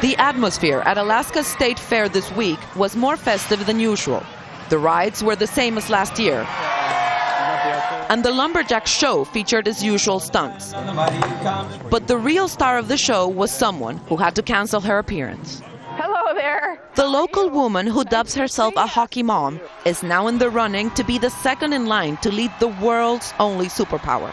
The atmosphere at Alaska's State Fair this week was more festive than usual. The rides were the same as last year, and the lumberjack show featured its usual stunts. But the real star of the show was someone who had to cancel her appearance. Hello there. The local woman who dubs herself a hockey mom is now in the running to be the second in line to lead the world's only superpower.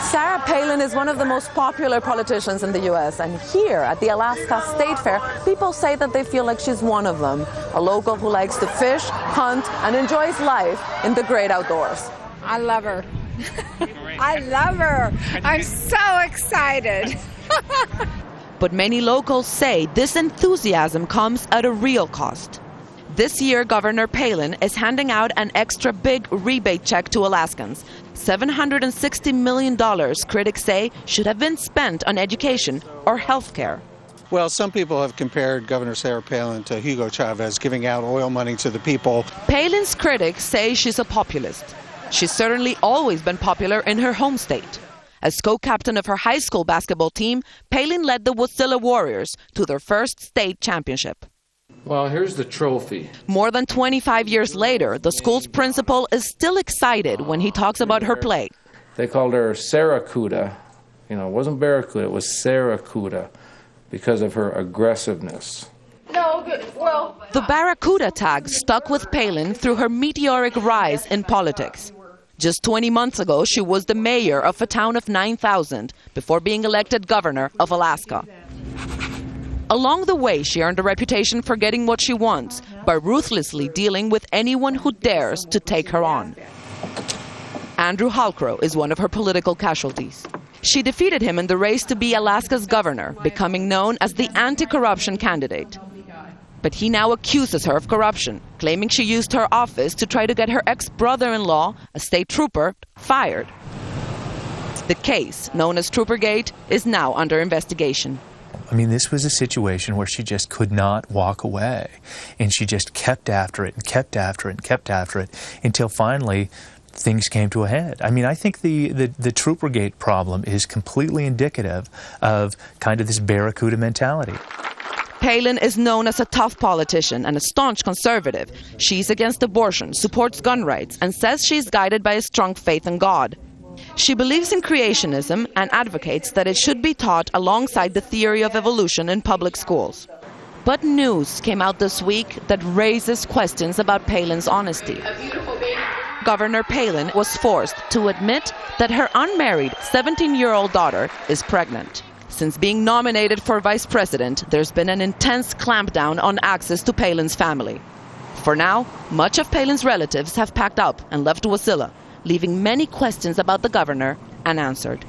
Sarah Palin is one of the most popular politicians in the U.S. and here at the Alaska State Fair, people say that they feel like she's one of them, a local who likes to fish, hunt, and enjoys life in the great outdoors. I love her. I love her. I'm so excited. But many locals say this enthusiasm comes at a real cost. This year, Governor Palin is handing out an extra big rebate check to Alaskans. $760 million, critics say, should have been spent on education or health care. Well, some people have compared Governor Sarah Palin to Hugo Chavez, giving out oil money to the people. Palin's critics say she's a populist. She's certainly always been popular in her home state. As co-captain of her high school basketball team, Palin led the Wasilla Warriors to their first state championship. Well, here's the trophy. More than 25 years later, the school's principal is still excited when he talks about her play. They called her Sarracuda. You know, it wasn't Barracuda, it was Sarracuda because of her aggressiveness. The Barracuda tag stuck with Palin through her meteoric rise in politics. Just 20 months ago, she was the mayor of a town of 9,000 before being elected governor of Alaska. Along the way, she earned a reputation for getting what she wants by ruthlessly dealing with anyone who dares to take her on. Andrew Halcrow is one of her political casualties. She defeated him in the race to be Alaska's governor, becoming known as the anti-corruption candidate. But he now accuses her of corruption, claiming she used her office to try to get her ex-brother-in-law, a state trooper, fired. The case, known as Troopergate, is now under investigation. I mean, this was a situation where she just could not walk away, and she just kept after it and kept after it and kept after it until finally things came to a head. I mean, I think the Troopergate problem is completely indicative of kind of this Barracuda mentality. Palin is known as a tough politician and a staunch conservative. She's against abortion, supports gun rights, and says she's guided by a strong faith in God. She believes in creationism and advocates that it should be taught alongside the theory of evolution in public schools. But news came out this week that raises questions about Palin's honesty. Governor Palin was forced to admit that her unmarried 17-year-old daughter is pregnant. Since being nominated for vice president, there's been an intense clampdown on access to Palin's family. For now, much of Palin's relatives have packed up and left Wasilla, leaving many questions about the governor unanswered.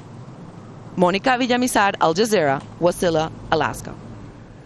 Monica Villamizar, Al Jazeera, Wasilla, Alaska.